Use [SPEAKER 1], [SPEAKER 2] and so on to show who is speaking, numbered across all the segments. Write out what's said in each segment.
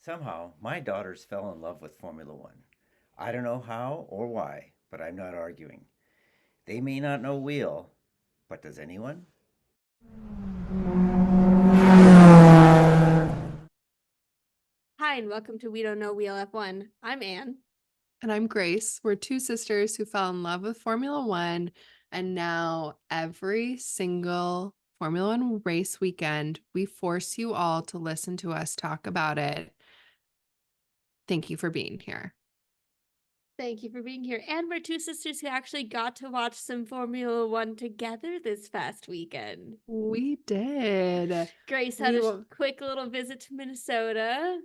[SPEAKER 1] Somehow, my daughters fell in love with Formula One. I don't know how or why, but I'm not arguing. They may not know wheel, but does anyone?
[SPEAKER 2] Hi, and welcome to We Don't Know Wheel F1. I'm Anne.
[SPEAKER 3] And I'm Grace. We're two sisters who fell in love with Formula One. And now, every single Formula One race weekend, we force you all to listen to us talk about it. Thank you for being here.
[SPEAKER 2] Thank you for being here. And we're two sisters who actually got to watch some Formula One together this past weekend.
[SPEAKER 3] We did.
[SPEAKER 2] Grace had
[SPEAKER 3] We
[SPEAKER 2] a
[SPEAKER 3] will,
[SPEAKER 2] quick little visit to Minnesota.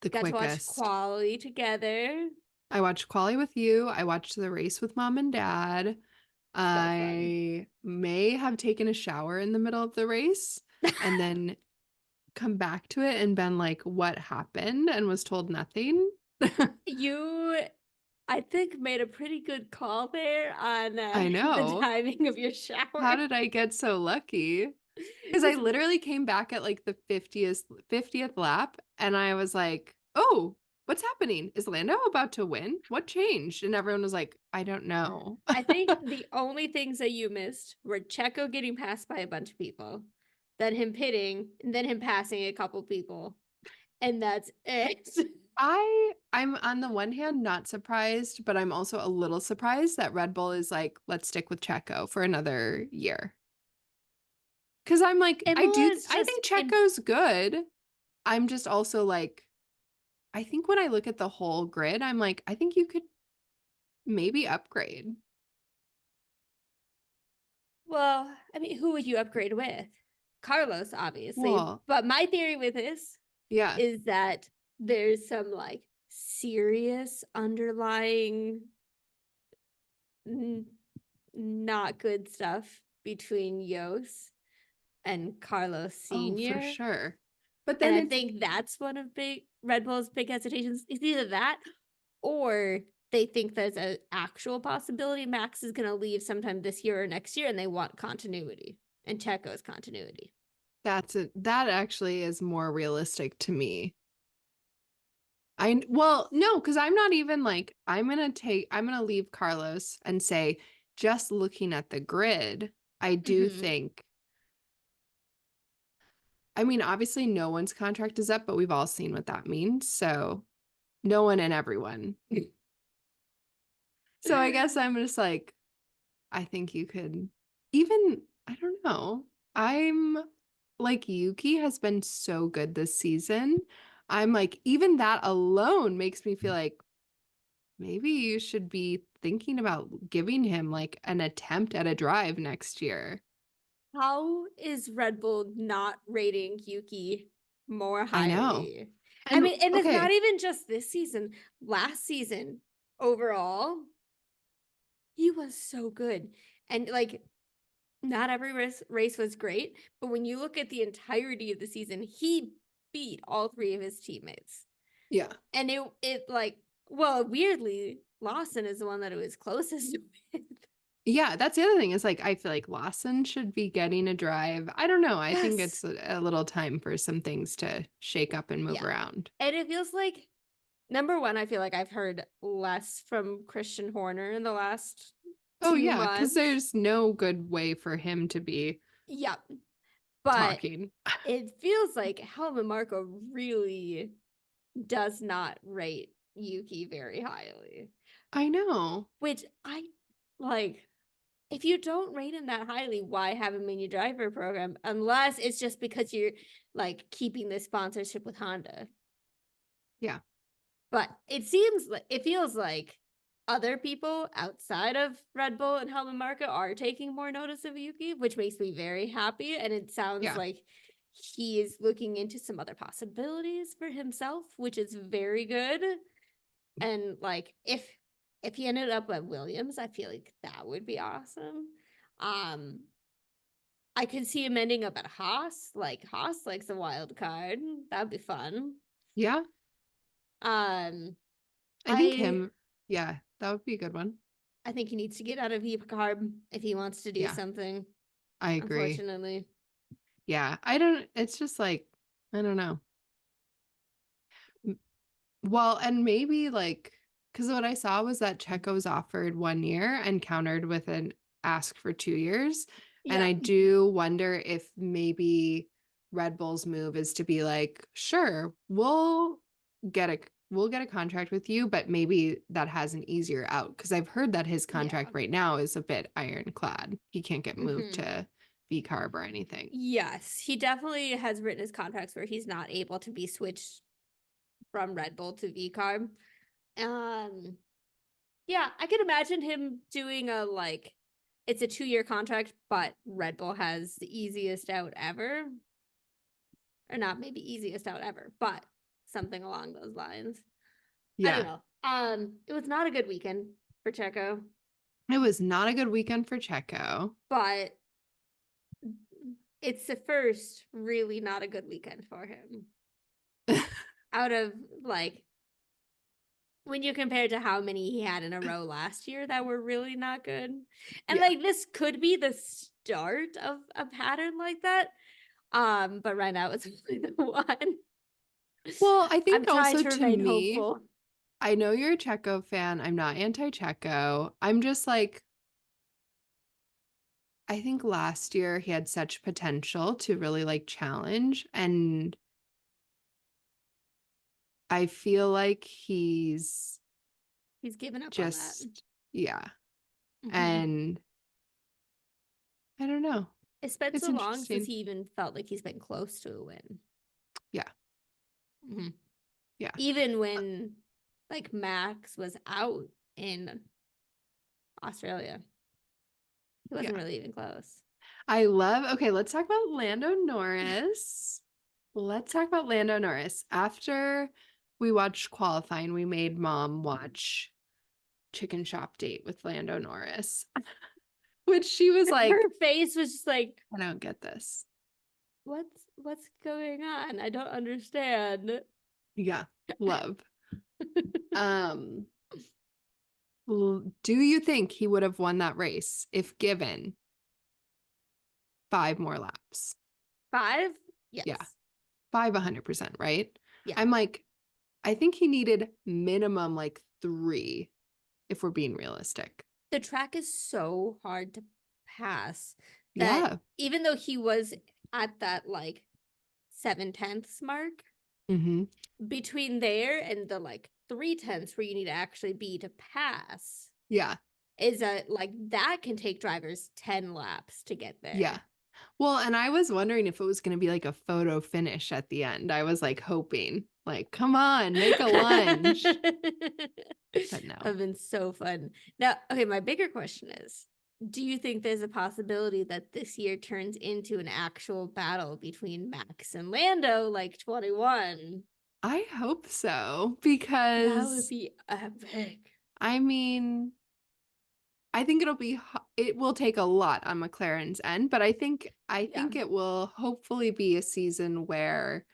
[SPEAKER 3] the
[SPEAKER 2] Got to watch
[SPEAKER 3] quickest.
[SPEAKER 2] quali together.
[SPEAKER 3] I watched quali with you. I watched the race with mom and dad.
[SPEAKER 2] So fun.
[SPEAKER 3] I may have taken a shower in the middle of the race and then come back to it and been like, what happened? And was told nothing.
[SPEAKER 2] You, I think, made a pretty good call there on
[SPEAKER 3] I
[SPEAKER 2] the
[SPEAKER 3] know.
[SPEAKER 2] timing of your shower.
[SPEAKER 3] How did I get so lucky? Because I literally came back at like the 50th lap and I was like, oh, what's happening? Is Lando about to win? What changed? And everyone was like, I don't know.
[SPEAKER 2] I think the only things that you missed were Checo getting passed by a bunch of people, then him pitting, and then him passing a couple people. And that's it.
[SPEAKER 3] I'm on the one hand not surprised, but I'm also a little surprised that Red Bull is like, let's stick with Checo for another year. Because I'm like,
[SPEAKER 2] Imola is
[SPEAKER 3] I
[SPEAKER 2] just
[SPEAKER 3] think Checo's good. I'm just also like, I think when I look at the whole grid, I'm like, I think you could maybe upgrade.
[SPEAKER 2] well, I mean, who would you upgrade with? Carlos, obviously.
[SPEAKER 3] Well,
[SPEAKER 2] But my theory with this
[SPEAKER 3] yeah.
[SPEAKER 2] is that there's some like serious underlying not good stuff between Yos and Carlos
[SPEAKER 3] Oh, for
[SPEAKER 2] Sr.
[SPEAKER 3] sure. But
[SPEAKER 2] And
[SPEAKER 3] then
[SPEAKER 2] I
[SPEAKER 3] it's,
[SPEAKER 2] think that's one of Red Bull's big hesitations. It's either that or they think there's an actual possibility Max is going to leave sometime this year or next year and they want continuity and Checo's continuity.
[SPEAKER 3] that actually is more realistic to me. No, because I'm not even like, I'm gonna leave Carlos and say, just looking at the grid, I do
[SPEAKER 2] Mm-hmm.
[SPEAKER 3] think, I mean, obviously no one's contract is up, but we've all seen what that means. So no one and everyone. So I guess I'm just like, I think you could even, I don't know. I'm like Yuki has been so good this season. I'm like, even that alone makes me feel like maybe you should be thinking about giving him like an attempt at a drive next year.
[SPEAKER 2] How is Red Bull not rating Yuki more
[SPEAKER 3] I know.
[SPEAKER 2] highly? I
[SPEAKER 3] And
[SPEAKER 2] mean, and it's not
[SPEAKER 3] okay,
[SPEAKER 2] even just this season. Last season, overall, he was so good. And like, not every race was great, but when you look at the entirety of the season, he beat all three of his teammates.
[SPEAKER 3] yeah.
[SPEAKER 2] And it like, well, weirdly, Lawson is the one that it was closest with.
[SPEAKER 3] Yeah, that's the other thing is like I feel like Lawson should be getting a drive. I don't know. I think
[SPEAKER 2] Yes.
[SPEAKER 3] it's a little time for some things to shake up and move
[SPEAKER 2] Yeah.
[SPEAKER 3] around.
[SPEAKER 2] And it feels like number one, I feel like I've heard less from Christian Horner in the last
[SPEAKER 3] Oh
[SPEAKER 2] two
[SPEAKER 3] yeah, because
[SPEAKER 2] months.
[SPEAKER 3] there's no good way for him to be
[SPEAKER 2] Yep. But
[SPEAKER 3] talking.
[SPEAKER 2] it feels like Helmut Marko really does not rate Yuki very highly.
[SPEAKER 3] I know.
[SPEAKER 2] Which I like. If you don't rate him that highly, why have him in your driver program? Unless it's just because you're like keeping the sponsorship with Honda.
[SPEAKER 3] Yeah.
[SPEAKER 2] But it feels like other people outside of Red Bull and Helmut Marko are taking more notice of Yuki, which makes me very happy. And it sounds
[SPEAKER 3] Yeah.
[SPEAKER 2] like he is looking into some other possibilities for himself, which is very good. And like if he ended up at Williams, I feel like that would be awesome. Um I could see him ending up at Haas. Like Haas likes a wild card. That'd be fun.
[SPEAKER 3] Yeah.
[SPEAKER 2] Um
[SPEAKER 3] I think
[SPEAKER 2] I
[SPEAKER 3] him, yeah, that would be a good one.
[SPEAKER 2] I think he needs to get out of EPCARB if he wants to do
[SPEAKER 3] Yeah,
[SPEAKER 2] something,
[SPEAKER 3] I agree.
[SPEAKER 2] unfortunately.
[SPEAKER 3] Yeah, it's just like, I don't know. Well, and maybe like, because what I saw was that Checo was offered 1 year and countered with an ask for 2 years. And
[SPEAKER 2] Yeah.
[SPEAKER 3] I do wonder if maybe Red Bull's move is to be like, sure, we'll get a contract with you, but maybe that has an easier out. Because I've heard that his contract
[SPEAKER 2] Yeah.
[SPEAKER 3] right now is a bit ironclad. He can't get moved
[SPEAKER 2] Mhm.
[SPEAKER 3] to V Carb or anything.
[SPEAKER 2] Yes, he definitely has written his contracts where he's not able to be switched from Red Bull to VCarb. Yeah, I could imagine him doing a like it's a 2-year contract, but Red Bull has the easiest out ever. Or not maybe easiest out ever, but something along those lines. I don't
[SPEAKER 3] Yeah.
[SPEAKER 2] know. It was not a good weekend for Checo,
[SPEAKER 3] It was not a good weekend for Checo.
[SPEAKER 2] but it's the first really not a good weekend for him. Out of like when you compare to how many he had in a row last year that were really not good. And
[SPEAKER 3] Yeah.
[SPEAKER 2] like this could be the start of a pattern like that. But right now it's only the one.
[SPEAKER 3] Well, I
[SPEAKER 2] I'm
[SPEAKER 3] think
[SPEAKER 2] trying
[SPEAKER 3] also
[SPEAKER 2] to
[SPEAKER 3] to
[SPEAKER 2] remain
[SPEAKER 3] me,
[SPEAKER 2] hopeful.
[SPEAKER 3] I know you're a Checo fan. I'm not anti-Checo. I'm just like, I think last year he had such potential to really like challenge. And I feel like he's
[SPEAKER 2] He's given up on that.
[SPEAKER 3] just, yeah.
[SPEAKER 2] Mhm.
[SPEAKER 3] And I don't know.
[SPEAKER 2] It's been
[SPEAKER 3] It's
[SPEAKER 2] so long since
[SPEAKER 3] interesting.
[SPEAKER 2] he even felt like he's been close to a win.
[SPEAKER 3] Yeah.
[SPEAKER 2] Mhm.
[SPEAKER 3] Yeah.
[SPEAKER 2] Even when like Max was out in Australia, he wasn't
[SPEAKER 3] Yeah.
[SPEAKER 2] really even close.
[SPEAKER 3] Okay, let's talk about Lando Norris. Let's talk about Lando Norris. After we watched qualifying, we made mom watch Chicken Shop Date with Lando Norris, which she was like,
[SPEAKER 2] Her face was just like,
[SPEAKER 3] I don't get this.
[SPEAKER 2] what's going on? I don't understand.
[SPEAKER 3] Yeah, love. Um, do you think he would have won that race if given 5 more laps?
[SPEAKER 2] 5? Yes.
[SPEAKER 3] Yeah, 100%, right?
[SPEAKER 2] Yeah.
[SPEAKER 3] I'm like, I think he needed minimum like 3 if we're being realistic.
[SPEAKER 2] The track is so hard to pass that
[SPEAKER 3] Yeah.
[SPEAKER 2] even though he was at that like 7/10ths mark,
[SPEAKER 3] Mm-hmm.
[SPEAKER 2] between there and the like 3/10ths where you need to actually be to pass
[SPEAKER 3] Yeah.
[SPEAKER 2] is a like that can take drivers 10 laps to get there.
[SPEAKER 3] Yeah. Well, and I was wondering if it was going to be like a photo finish at the end. I was like hoping, like, come on, make a lunge. But no.
[SPEAKER 2] Have been so fun. Now, okay, my bigger question is, do you think there's a possibility that this year turns into an actual battle between Max and Lando like 21?
[SPEAKER 3] I hope so
[SPEAKER 2] That would
[SPEAKER 3] because
[SPEAKER 2] be epic.
[SPEAKER 3] I mean, I think it will take a lot on McLaren's end, but I think
[SPEAKER 2] Yeah.
[SPEAKER 3] it will hopefully be a season where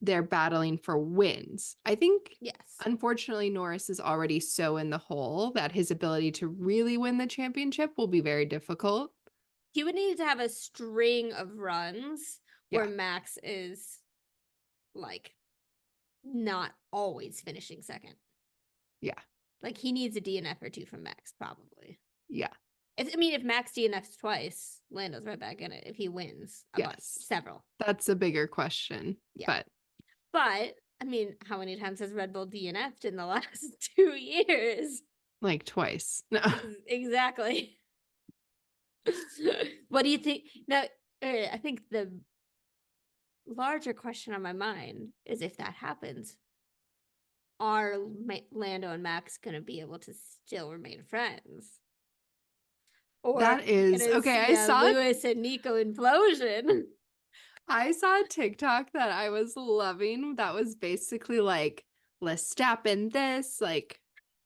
[SPEAKER 3] they're battling for wins. I think
[SPEAKER 2] Yes.
[SPEAKER 3] unfortunately Norris is already so in the hole that his ability to really win the championship will be very difficult.
[SPEAKER 2] He would need to have a string of runs where
[SPEAKER 3] Yeah.
[SPEAKER 2] Max is like not always finishing second.
[SPEAKER 3] Yeah.
[SPEAKER 2] Like he needs a DNF or two from Max, probably.
[SPEAKER 3] Yeah.
[SPEAKER 2] If Max DNFs twice, Lando's right back in it if he wins a bunch,
[SPEAKER 3] Yes.
[SPEAKER 2] several.
[SPEAKER 3] That's a bigger question.
[SPEAKER 2] Yeah. But I mean, how many times has Red Bull DNF'd in the last 2 years?
[SPEAKER 3] Like twice. No.
[SPEAKER 2] Exactly. What do you think? Now, I think the larger question on my mind is if that happens, are Lando and Max going to be able to still remain friends? Or
[SPEAKER 3] That is okay.
[SPEAKER 2] see a Lewis and Nico implosion?
[SPEAKER 3] I saw a TikTok that I was loving that was basically like Verstappen this, like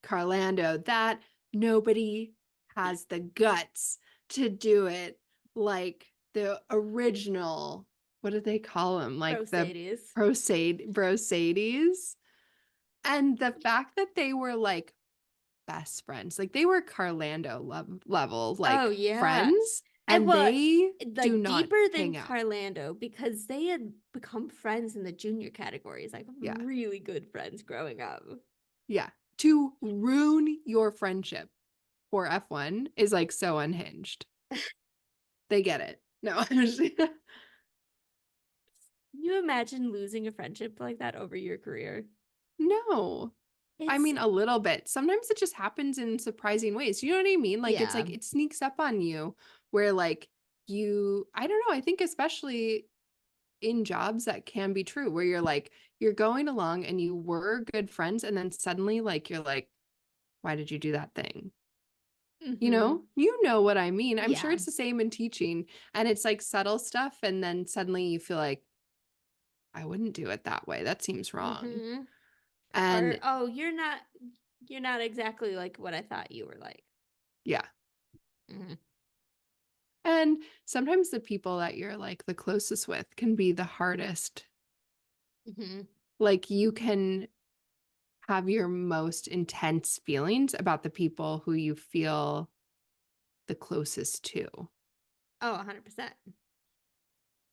[SPEAKER 3] Carlando that. Nobody has the guts to do it like the original, what did they call him? Like
[SPEAKER 2] Mercedes.
[SPEAKER 3] the Brosades. And the fact that they were like best friends, like they were Carlando level, like
[SPEAKER 2] Oh, yeah.
[SPEAKER 3] friends. And
[SPEAKER 2] well,
[SPEAKER 3] they
[SPEAKER 2] like
[SPEAKER 3] do not
[SPEAKER 2] deeper than
[SPEAKER 3] hang out.
[SPEAKER 2] Carlando, because they had become friends in the junior categories, like
[SPEAKER 3] Yeah.
[SPEAKER 2] really good friends growing up.
[SPEAKER 3] Yeah. To ruin your friendship for F1 is like so unhinged. They get it. No,
[SPEAKER 2] Can you imagine losing a friendship like that over your career?
[SPEAKER 3] no. I mean, a little bit. Sometimes it just happens in surprising ways. You know what I mean? Like, it's
[SPEAKER 2] Yeah.
[SPEAKER 3] like it sneaks up on you where, like, I don't know. I think, especially in jobs, that can be true where you're like, you're going along and you were good friends. And then suddenly, like, you're like, why did you do that thing? You know what I mean? I'm sure
[SPEAKER 2] Yeah.
[SPEAKER 3] it's the same in teaching, and it's like subtle stuff. And then suddenly you feel like, I wouldn't do it that way. That seems wrong.
[SPEAKER 2] Or,
[SPEAKER 3] And
[SPEAKER 2] oh, you're not exactly like what I thought you were like.
[SPEAKER 3] yeah.
[SPEAKER 2] Mhm.
[SPEAKER 3] And sometimes the people that you're like the closest with can be the hardest.
[SPEAKER 2] Mhm.
[SPEAKER 3] Like, you can have your most intense feelings about the people who you feel the closest to.
[SPEAKER 2] Oh, 100%.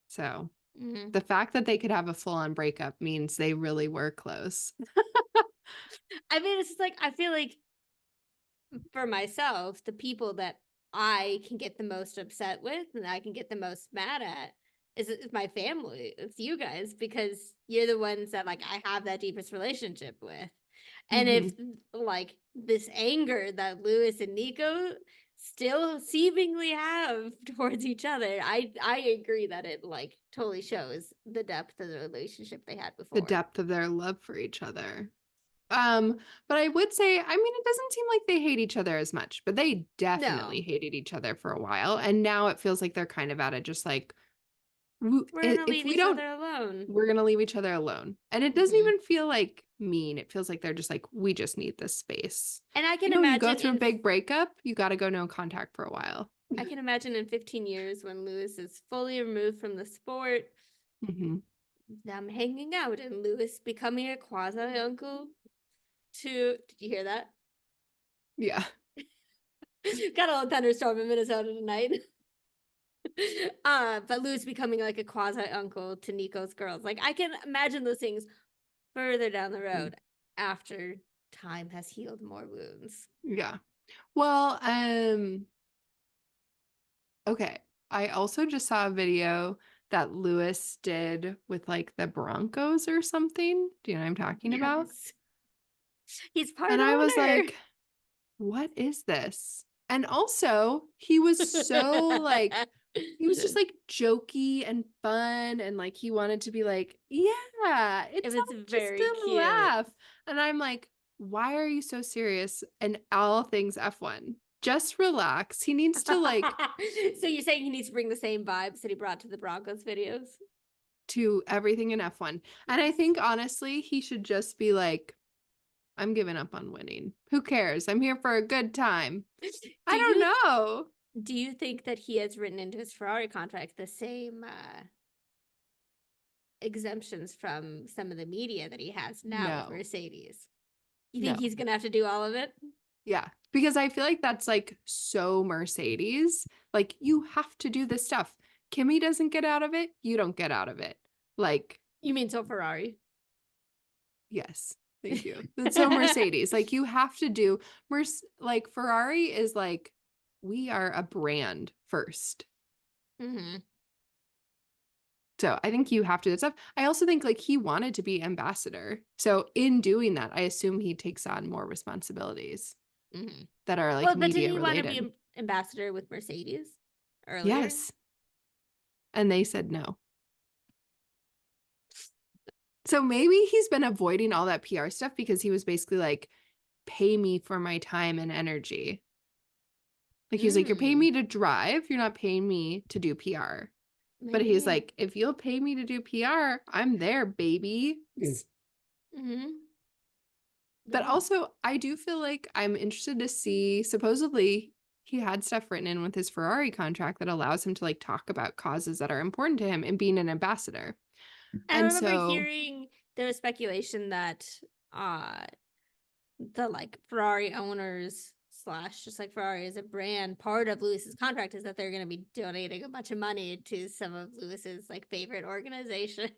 [SPEAKER 3] So
[SPEAKER 2] Mhm.
[SPEAKER 3] the fact that they could have a full-on breakup means they really were close.
[SPEAKER 2] I mean, it's just like, I feel like for myself, the people that I can get the most upset with and I can get the most mad at is my family. It's you guys, because you're the ones that like I have that deepest relationship with. And if like this anger that Lewis and Nico still seemingly have towards each other, I agree that it like totally shows the depth of the relationship they had
[SPEAKER 3] The
[SPEAKER 2] before.
[SPEAKER 3] depth of their love for each other. But I would say, I mean, it doesn't seem like they hate each other as much, but they definitely
[SPEAKER 2] No,
[SPEAKER 3] hated each other for a while. And now it feels like they're kind of at it, just like,
[SPEAKER 2] we're gonna
[SPEAKER 3] if
[SPEAKER 2] leave
[SPEAKER 3] we
[SPEAKER 2] each
[SPEAKER 3] don't,
[SPEAKER 2] other alone.
[SPEAKER 3] we're going to leave each other alone. And it doesn't
[SPEAKER 2] Mhm.
[SPEAKER 3] even feel like mean. It feels like they're just like, we just need this space.
[SPEAKER 2] And I can
[SPEAKER 3] You know, you go
[SPEAKER 2] imagine
[SPEAKER 3] through a big breakup, you got to go no contact for a while.
[SPEAKER 2] I can imagine in 15 years when Lewis is fully removed from the sport, them hanging out and Lewis becoming a quasi uncle to. Did you hear that?
[SPEAKER 3] Yeah.
[SPEAKER 2] Got a little thunderstorm in Minnesota tonight. But Lewis becoming like a quasi uncle to Nico's girls. Like I can imagine those things further down the road after time has healed more wounds.
[SPEAKER 3] Yeah. Well, okay. I also just saw a video that Lewis did with like the Broncos or something. Do you know what I'm talking about?
[SPEAKER 2] Yes. He's part
[SPEAKER 3] And I was
[SPEAKER 2] owner.
[SPEAKER 3] like, what is this? And also, he was so like, he was just like jokey and fun. And like, he wanted to be like, yeah,
[SPEAKER 2] It
[SPEAKER 3] it's
[SPEAKER 2] was
[SPEAKER 3] all just
[SPEAKER 2] very
[SPEAKER 3] a
[SPEAKER 2] cute.
[SPEAKER 3] laugh. And I'm like, why are you so serious in all things F1? Just relax. He needs to like,
[SPEAKER 2] So you're saying he needs to bring the same vibes that he brought to the Broncos videos?
[SPEAKER 3] to everything in F1. And I think honestly, he should just be like, I'm giving up on winning. Who cares? I'm here for a good time. I don't know.
[SPEAKER 2] Do you think that he has written into his Ferrari contract the same exemptions from some of the media that he has now with
[SPEAKER 3] No.
[SPEAKER 2] Mercedes? You
[SPEAKER 3] No.
[SPEAKER 2] think he's gonna have to do all of it?
[SPEAKER 3] Yeah. Because I feel like that's like so Mercedes. Like, you have to do this stuff. Kimmy doesn't get out of it. You don't get out of it. Like,
[SPEAKER 2] You mean so Ferrari?
[SPEAKER 3] yes. Thank you. That's so Mercedes. Like, you have to do like Ferrari is like, we are a brand first.
[SPEAKER 2] Mm-hmm.
[SPEAKER 3] So I think you have to do that stuff. I also think like he wanted to be ambassador. So in doing that, I assume he takes on more responsibilities
[SPEAKER 2] Mm-hmm.
[SPEAKER 3] that are like
[SPEAKER 2] Well, but didn't
[SPEAKER 3] media
[SPEAKER 2] he want to be
[SPEAKER 3] related.
[SPEAKER 2] ambassador with Mercedes earlier?
[SPEAKER 3] Yes. And they said no. So maybe he's been avoiding all that PR stuff because he was basically like, pay me for my time and energy. Like he's like, you're paying me to drive. You're not paying me to do PR. But he's like, if you'll pay me to do PR, I'm there, baby.
[SPEAKER 2] Mm-hmm.
[SPEAKER 3] But also, I do feel like I'm interested to see, supposedly, he had stuff written in with his Ferrari contract that allows him to like talk about causes that are important to him and being an ambassador.
[SPEAKER 2] I
[SPEAKER 3] And
[SPEAKER 2] remember
[SPEAKER 3] so,
[SPEAKER 2] hearing there was speculation that the like Ferrari owners slash just like Ferrari as a brand, part of Lewis's contract is that they're going to be donating a bunch of money to some of Lewis's like favorite organizations.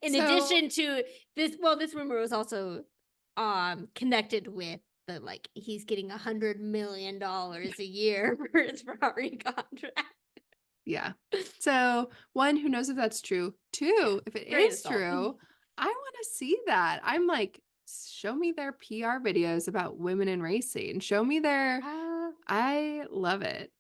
[SPEAKER 2] In addition to this, well, this rumor was also connected with the like he's getting $100 million a year for his Ferrari contract.
[SPEAKER 3] Yeah. So, one, who knows if that's true? Two, if it
[SPEAKER 2] Great
[SPEAKER 3] is
[SPEAKER 2] assault.
[SPEAKER 3] true, I want to see that. I'm like, show me their PR videos about women in racing. Show me their. I love it.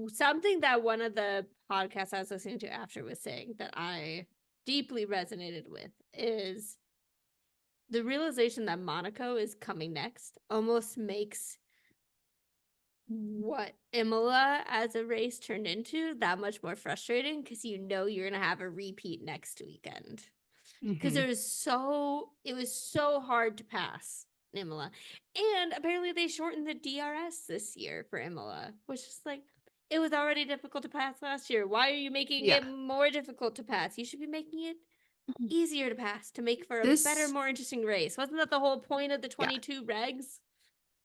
[SPEAKER 2] Something that one of the podcasts I was listening to after was saying that I deeply resonated with is the realization that Monaco is coming next almost makes what Imola as a race turned into that much more frustrating because you know you're gonna have a repeat next weekend. Because
[SPEAKER 3] Mhm.
[SPEAKER 2] it was so hard to pass in Imola. And apparently they shortened the DRS this year for Imola, which is like it was already difficult to pass last year. Why are you making
[SPEAKER 3] Yeah.
[SPEAKER 2] it more difficult to pass? You should be making it easier to pass to make for a
[SPEAKER 3] This-
[SPEAKER 2] better, more interesting race. Wasn't that the whole point of the 22 regs?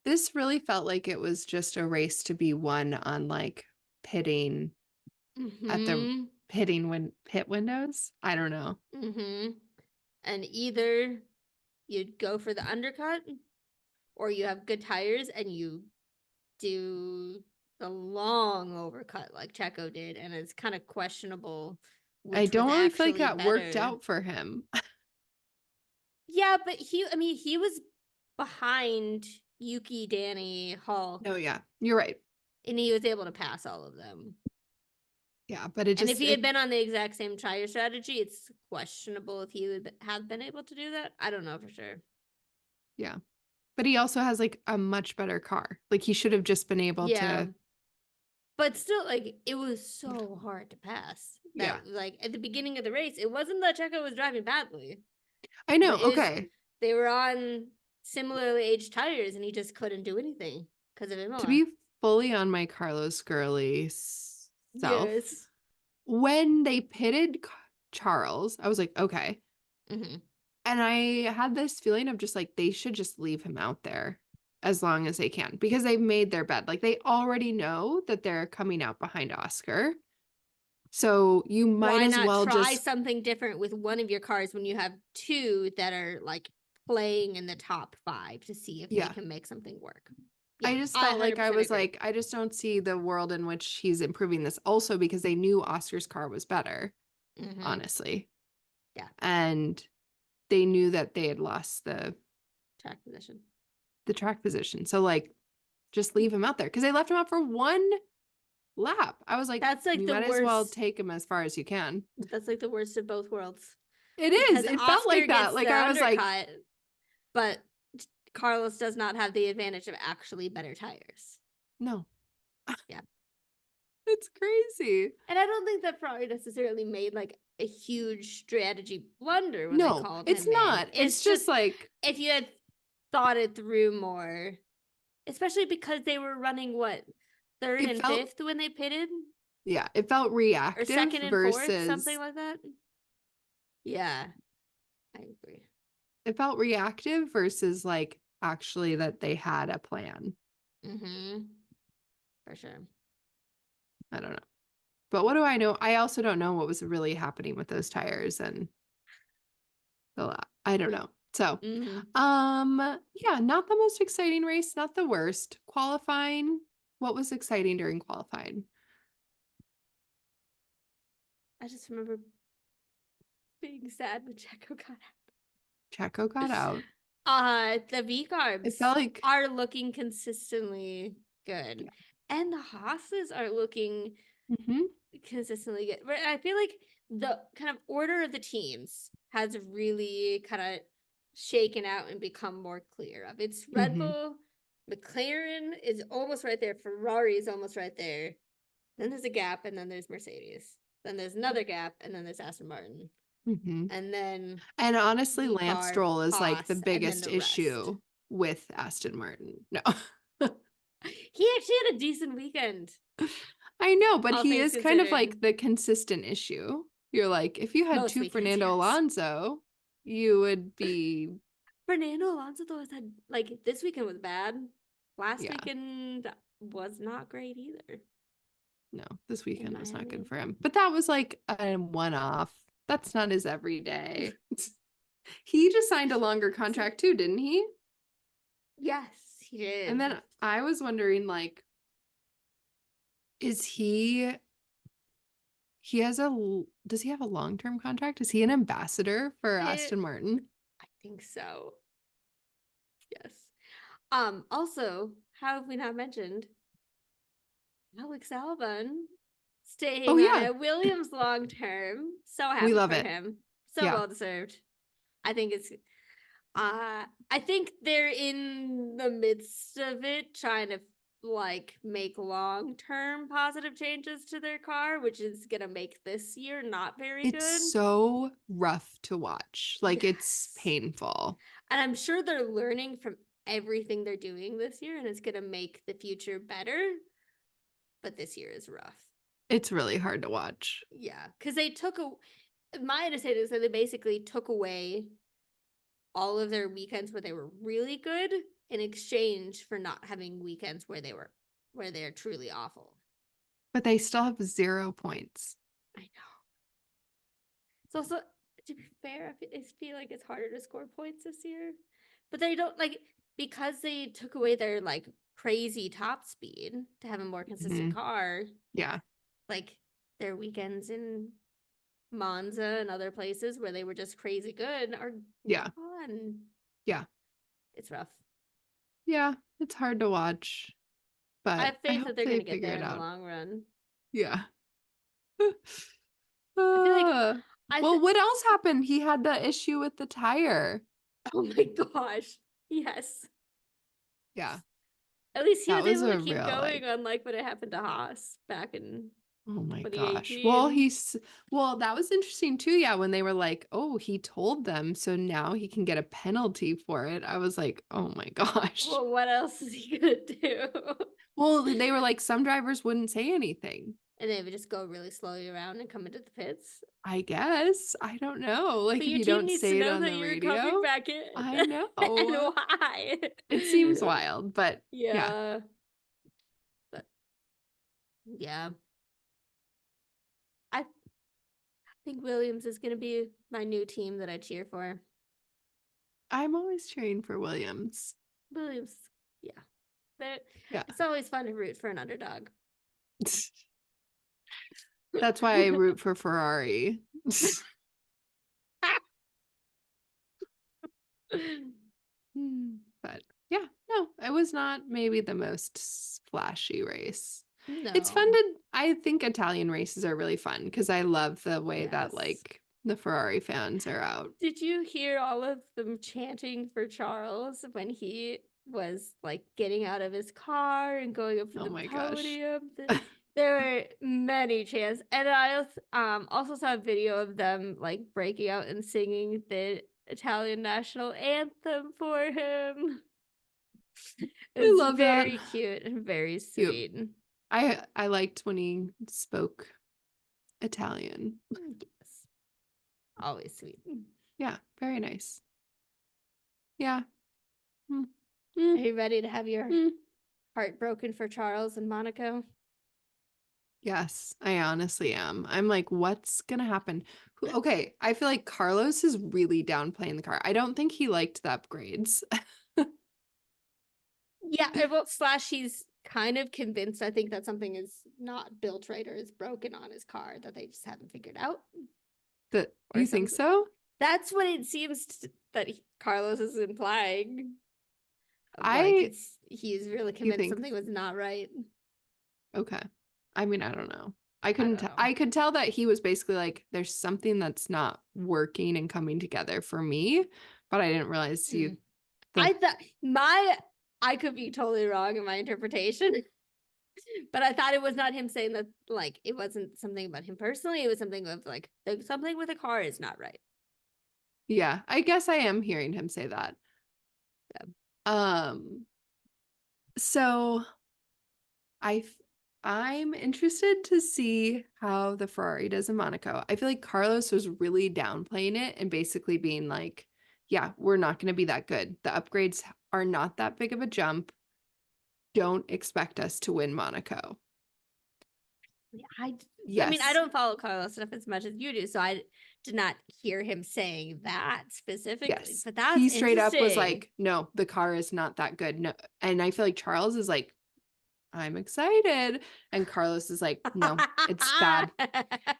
[SPEAKER 3] This really felt like it was just a race to be won on like pitting at the pit windows. I don't know.
[SPEAKER 2] And either you'd go for the undercut or you have good tires and you do the long overcut like Checo did, and it's kind of questionable.
[SPEAKER 3] I don't really feel like
[SPEAKER 2] actually
[SPEAKER 3] that worked
[SPEAKER 2] better.
[SPEAKER 3] out for him.
[SPEAKER 2] Yeah, but he was behind Yuki, Danny, Hulk,
[SPEAKER 3] Oh, yeah. You're right.
[SPEAKER 2] and he was able to pass all of them.
[SPEAKER 3] Yeah, but it just.
[SPEAKER 2] And if he had been on the exact same tire strategy, it's questionable if he would have been able to do that. I don't know for sure.
[SPEAKER 3] Yeah. But he also has like a much better car. Like he should have just been able to.
[SPEAKER 2] But still, like, it was so hard to pass. That, like, at the beginning of the race, it wasn't that Checo was driving badly.
[SPEAKER 3] I know.
[SPEAKER 2] But
[SPEAKER 3] Okay.
[SPEAKER 2] They were on similarly aged tires, and he just couldn't do anything because of Imola.
[SPEAKER 3] To be fully on my Carlos Gurley self,
[SPEAKER 2] Yes.
[SPEAKER 3] when they pitted Charles, I was like, okay.
[SPEAKER 2] Mm-hmm.
[SPEAKER 3] And I had this feeling of just like, they should just leave him out there as long as they can because they've made their bed. Like they already know that they're coming out behind Oscar. So you might
[SPEAKER 2] Why
[SPEAKER 3] as
[SPEAKER 2] not
[SPEAKER 3] well
[SPEAKER 2] try
[SPEAKER 3] just
[SPEAKER 2] something different with one of your cars when you have two that are like playing in the top 5 to see if they can make something work.
[SPEAKER 3] Yeah, I just felt like I was
[SPEAKER 2] agree.
[SPEAKER 3] like, I just don't see the world in which he's improving this. Also, because they knew Oscar's car was better, honestly.
[SPEAKER 2] Yeah.
[SPEAKER 3] And they knew that they had lost the track position. So like, just leave him out there because they left him out for one lap. I was like,
[SPEAKER 2] that's like
[SPEAKER 3] you
[SPEAKER 2] the
[SPEAKER 3] might
[SPEAKER 2] worst.
[SPEAKER 3] as well take him as far as you can.
[SPEAKER 2] That's like the worst of both worlds.
[SPEAKER 3] It is. It felt like that. Like I was like,
[SPEAKER 2] but Carlos does not have the advantage of actually better tires.
[SPEAKER 3] No.
[SPEAKER 2] Yeah.
[SPEAKER 3] It's crazy.
[SPEAKER 2] And I don't think that Ferrari necessarily made like a huge strategy blunder when they called
[SPEAKER 3] it's
[SPEAKER 2] him
[SPEAKER 3] not.
[SPEAKER 2] in.
[SPEAKER 3] It's just like
[SPEAKER 2] if you had thought it through more, especially because they were running what, third and fifth when they pitted?
[SPEAKER 3] Yeah, it felt reactive
[SPEAKER 2] or second and
[SPEAKER 3] versus
[SPEAKER 2] fourth, something like that. Yeah, I agree.
[SPEAKER 3] It felt reactive versus like actually that they had a plan.
[SPEAKER 2] For sure.
[SPEAKER 3] I don't know. But what do I know? I also don't know what was really happening with those tires and I don't know. So, yeah, not the most exciting race, not the worst. Qualifying, what was exciting during qualifying?
[SPEAKER 2] I just remember being sad when Checo got out.
[SPEAKER 3] Checo got out.
[SPEAKER 2] The V-carbs
[SPEAKER 3] It felt like
[SPEAKER 2] are looking consistently good. And the Haas's are looking consistently good. But I feel like the kind of order of the teams has really kind of shaken out and become more clear of. It's Red Bull, McLaren is almost right there, Ferrari is almost right there. Then there's a gap, and then there's Mercedes. Then there's another gap, and then there's Aston Martin. And
[SPEAKER 3] honestly, Lance Stroll is like the biggest issue with Aston Martin. No.
[SPEAKER 2] He actually had a decent weekend.
[SPEAKER 3] I know, but he is kind of like the consistent issue. You're like, if you had two Fernando Alonso, you would be
[SPEAKER 2] Fernando Alonso though has had like this weekend was bad. Last
[SPEAKER 3] Yeah.
[SPEAKER 2] weekend was not great either.
[SPEAKER 3] No, this weekend was not
[SPEAKER 2] Miami.
[SPEAKER 3] good for him. But that was like a one-off. That's not his everyday. He just signed a longer contract too, didn't he?
[SPEAKER 2] Yes, he did.
[SPEAKER 3] And then I was wondering, like, is he has does he have a long-term contract? Is he an ambassador for Aston Martin?
[SPEAKER 2] I think so. Yes. Also, how have we not mentioned Alex Albon staying
[SPEAKER 3] Oh,
[SPEAKER 2] on
[SPEAKER 3] yeah.
[SPEAKER 2] at Williams long term? So happy
[SPEAKER 3] We love
[SPEAKER 2] for
[SPEAKER 3] it.
[SPEAKER 2] him. So
[SPEAKER 3] Yeah.
[SPEAKER 2] well deserved. I think it's I think they're in the midst of it trying to like make long-term positive changes to their car, which is gonna make this year not very
[SPEAKER 3] It's
[SPEAKER 2] good.
[SPEAKER 3] so rough to watch. Like, it's
[SPEAKER 2] Yes.
[SPEAKER 3] painful.
[SPEAKER 2] And I'm sure they're learning from everything they're doing this year, and it's gonna make the future better. But this year is rough.
[SPEAKER 3] It's really hard to watch.
[SPEAKER 2] Yeah, because they took my understanding is that they basically took away all of their weekends where they were really good in exchange for not having weekends where they're truly awful.
[SPEAKER 3] But they still have 0 points.
[SPEAKER 2] I know. It's also, to be fair, I feel like it's harder to score points this year. But they don't like because they took away their like crazy top speed to have a more consistent car.
[SPEAKER 3] Yeah.
[SPEAKER 2] Like their weekends in Monza and other places where they were just crazy good are fun.
[SPEAKER 3] Yeah.
[SPEAKER 2] It's rough.
[SPEAKER 3] Yeah, it's hard to watch. But
[SPEAKER 2] I have faith
[SPEAKER 3] hope
[SPEAKER 2] that they're
[SPEAKER 3] they
[SPEAKER 2] going to get
[SPEAKER 3] figure
[SPEAKER 2] there
[SPEAKER 3] it
[SPEAKER 2] in the
[SPEAKER 3] out.
[SPEAKER 2] long run.
[SPEAKER 3] Yeah.
[SPEAKER 2] I feel like
[SPEAKER 3] well, what else happened? He had the issue with the tire.
[SPEAKER 2] Oh my gosh. Yes.
[SPEAKER 3] Yeah.
[SPEAKER 2] At least he
[SPEAKER 3] That
[SPEAKER 2] was
[SPEAKER 3] was
[SPEAKER 2] able
[SPEAKER 3] a
[SPEAKER 2] to keep
[SPEAKER 3] real,
[SPEAKER 2] going, unlike what happened to Haas back in
[SPEAKER 3] oh my gosh.
[SPEAKER 2] 2018.
[SPEAKER 3] Well, that was interesting too. Yeah, when they were like, "Oh, he told them, so now he can get a penalty for it." I was like, "Oh my gosh."
[SPEAKER 2] Well, what else is he gonna do?
[SPEAKER 3] Well, they were like, some drivers wouldn't say anything.
[SPEAKER 2] And they would just go really slowly around and come into the pits.
[SPEAKER 3] I guess. I don't know. Like,
[SPEAKER 2] But
[SPEAKER 3] if
[SPEAKER 2] your
[SPEAKER 3] you
[SPEAKER 2] team
[SPEAKER 3] don't
[SPEAKER 2] needs to
[SPEAKER 3] say it
[SPEAKER 2] know
[SPEAKER 3] on
[SPEAKER 2] that
[SPEAKER 3] the
[SPEAKER 2] you're coming
[SPEAKER 3] radio.
[SPEAKER 2] back in.
[SPEAKER 3] I know.
[SPEAKER 2] And why?
[SPEAKER 3] It seems wild, but yeah.
[SPEAKER 2] Yeah. But yeah. I think Williams is gonna be my new team that I cheer for.
[SPEAKER 3] I'm always cheering for Williams.
[SPEAKER 2] Williams, yeah.
[SPEAKER 3] Yeah.
[SPEAKER 2] It's always fun to root for an underdog.
[SPEAKER 3] That's why I root for Ferrari. But yeah, no, it was not maybe the most flashy race.
[SPEAKER 2] No.
[SPEAKER 3] It's fun I think Italian races are really fun because I love the way that
[SPEAKER 2] Yes.
[SPEAKER 3] like the Ferrari fans are out.
[SPEAKER 2] Did you hear all of them chanting for Charles when he was like getting out of his car and going up to
[SPEAKER 3] Oh
[SPEAKER 2] the
[SPEAKER 3] my gosh.
[SPEAKER 2] podium? There were many chants. And I also saw a video of them like breaking out and singing the Italian national anthem for him. It's
[SPEAKER 3] love
[SPEAKER 2] very
[SPEAKER 3] that.
[SPEAKER 2] cute and very
[SPEAKER 3] Cute.
[SPEAKER 2] sweet.
[SPEAKER 3] I liked when he spoke Italian.
[SPEAKER 2] Yes. Always sweet.
[SPEAKER 3] Yeah, very nice. Yeah.
[SPEAKER 2] Are you ready to have your heart broken for Charles in Monaco?
[SPEAKER 3] Yes, I honestly am. I'm like, what's gonna happen? Okay, I feel like Carlos is really downplaying the car. I don't think he liked the upgrades.
[SPEAKER 2] Yeah, well, / he's kind of convinced, I think, that something is not built right or is broken on his car that they just haven't figured out.
[SPEAKER 3] You think so?
[SPEAKER 2] That's what it seems that Carlos is implying. He's really convinced something was not right.
[SPEAKER 3] Okay. I mean, I don't know. I could tell that he was basically like, there's something that's not working and coming together for me, but I didn't realize you think.
[SPEAKER 2] I could be totally wrong in my interpretation, but I thought it was not him saying that, like, it wasn't something about him personally. It was something of like, something with a car is not right.
[SPEAKER 3] Yeah, I guess I am hearing him say that. Yeah. So I'm interested to see how the Ferrari does in Monaco. I feel like Carlos was really downplaying it and basically being like, yeah, we're not going to be that good. The upgrades are not that big of a jump. Don't expect us to win Monaco.
[SPEAKER 2] I mean, I
[SPEAKER 3] Yes.
[SPEAKER 2] don't follow Carlos enough as much as you do, so I did not hear him saying that specifically.
[SPEAKER 3] Yes.
[SPEAKER 2] But that's
[SPEAKER 3] He straight up was
[SPEAKER 2] interesting.
[SPEAKER 3] like, no, the car is not that good. No. And I feel like Charles is like, I'm excited. And Carlos is like, no, it's bad.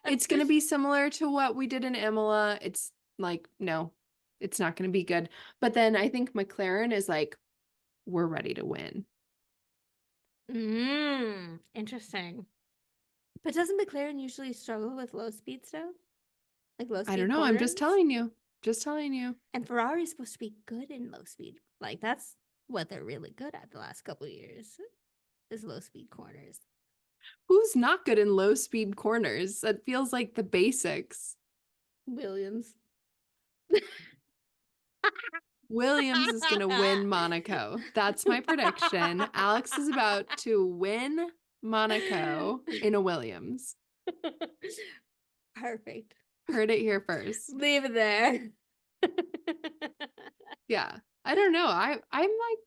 [SPEAKER 3] It's going to be similar to what we did in Imola. It's like, no, it's not going to be good. But then I think McLaren is like, we're ready to win.
[SPEAKER 2] Interesting. But doesn't McLaren usually struggle with low speed stuff? Like low speed
[SPEAKER 3] I don't know. I'm just
[SPEAKER 2] corners?
[SPEAKER 3] telling you. Just telling you.
[SPEAKER 2] And Ferrari's supposed to be good in low speed. Like that's what they're really good at the last couple of years. Is low speed corners.
[SPEAKER 3] Who's not good in low speed corners? That feels like the basics.
[SPEAKER 2] Williams.
[SPEAKER 3] Williams is going to win Monaco. That's my prediction. Alex is about to win Monaco in a Williams.
[SPEAKER 2] Perfect.
[SPEAKER 3] Heard it here first.
[SPEAKER 2] Leave it there.
[SPEAKER 3] Yeah. I don't know. I'm like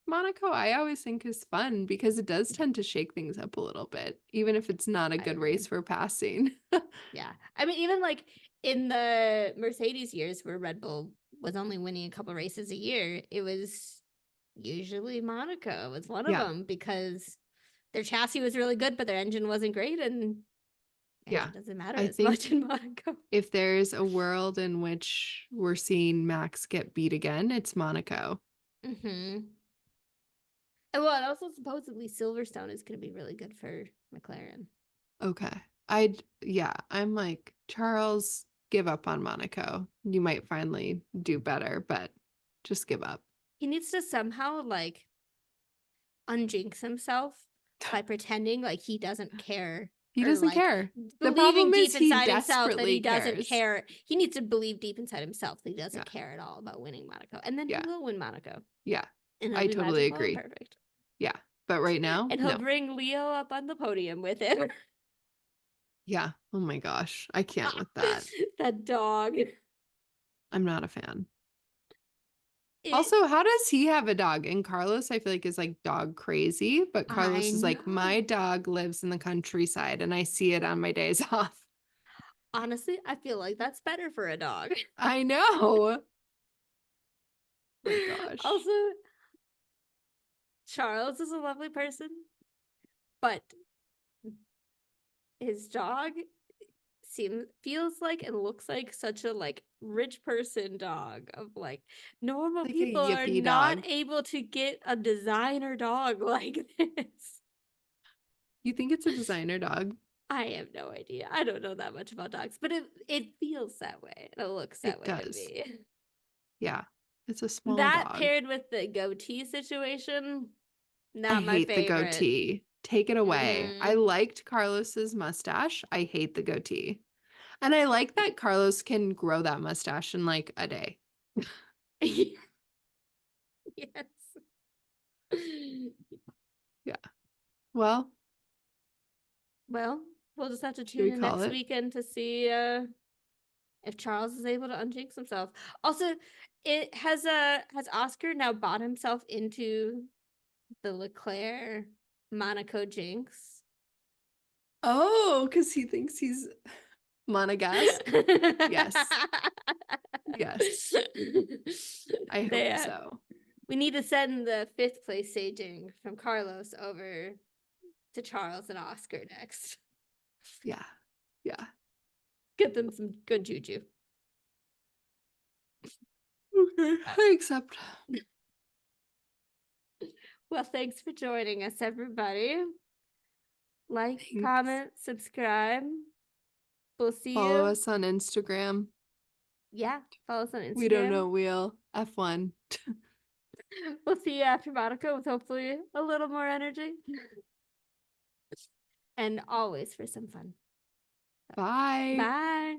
[SPEAKER 3] Monaco, I always think is fun because it does tend to shake things up a little bit, even if it's not a good race for passing.
[SPEAKER 2] Yeah. I mean, even like in the Mercedes years where Red Bull was only winning a couple races a year, it was usually Monaco was one of them because their chassis was really good, but their engine wasn't great. And it doesn't matter as much in Monaco.
[SPEAKER 3] If there's a world in which we're seeing Max get beat again, it's Monaco.
[SPEAKER 2] Mm-hmm. Well, and also supposedly Silverstone is going to be really good for McLaren.
[SPEAKER 3] Okay. I'm like, Charles, give up on Monaco. You might finally do better, but just give up.
[SPEAKER 2] He needs to somehow like unjinx himself by pretending like he doesn't care.
[SPEAKER 3] He doesn't care.
[SPEAKER 2] The problem is he desperately doesn't care. He needs to believe deep inside himself that he doesn't care at all about winning Monaco. And then he will win Monaco.
[SPEAKER 3] Yeah.
[SPEAKER 2] And
[SPEAKER 3] I totally agree.
[SPEAKER 2] Perfect.
[SPEAKER 3] Yeah. But right now,
[SPEAKER 2] and he'll bring Leo up on the podium with him.
[SPEAKER 3] Yeah. Oh my gosh. I can't with that.
[SPEAKER 2] That dog.
[SPEAKER 3] I'm not a fan. Also, how does he have a dog? And Carlos, I feel like, is like dog crazy. But Carlos is like, my dog lives in the countryside and I see it on my days off.
[SPEAKER 2] Honestly, I feel like that's better for a dog.
[SPEAKER 3] I know. Oh my gosh.
[SPEAKER 2] Also, Charles is a lovely person, but his dog feels like and looks like such a like rich person dog of like normal like people are not able to get a designer dog like this.
[SPEAKER 3] You think it's a designer dog?
[SPEAKER 2] I have no idea. I don't know that much about dogs, but it feels that way. It looks that way to me.
[SPEAKER 3] Yeah. It's a small
[SPEAKER 2] dog.
[SPEAKER 3] That
[SPEAKER 2] paired with the goatee situation, not my favorite.
[SPEAKER 3] I hate the goatee. Take it away. I liked Carlos's mustache. I hate the goatee. And I like that Carlos can grow that mustache in like a day.
[SPEAKER 2] Yes.
[SPEAKER 3] Yeah. Well,
[SPEAKER 2] we'll just have to tune in next weekend to see if Charles is able to unjinx himself. Also, it has Oscar now bought himself into the Leclerc Monaco jinx?
[SPEAKER 3] Oh, because he thinks he's Monegasque? Yes. Yes. I hope so.
[SPEAKER 2] We need to send the 5th place staging from Carlos over to Charles and Oscar next.
[SPEAKER 3] Yeah. Yeah.
[SPEAKER 2] Get them some good juju.
[SPEAKER 3] Okay, I accept.
[SPEAKER 2] Well, thanks for joining us, everybody. Like, comment, subscribe. We'll see you.
[SPEAKER 3] Follow us on Instagram.
[SPEAKER 2] Yeah, follow us on Instagram.
[SPEAKER 3] We don't know wheel. F1.
[SPEAKER 2] We'll see you after Monaco with hopefully a little more energy. And always for some fun.
[SPEAKER 3] Bye.
[SPEAKER 2] Bye.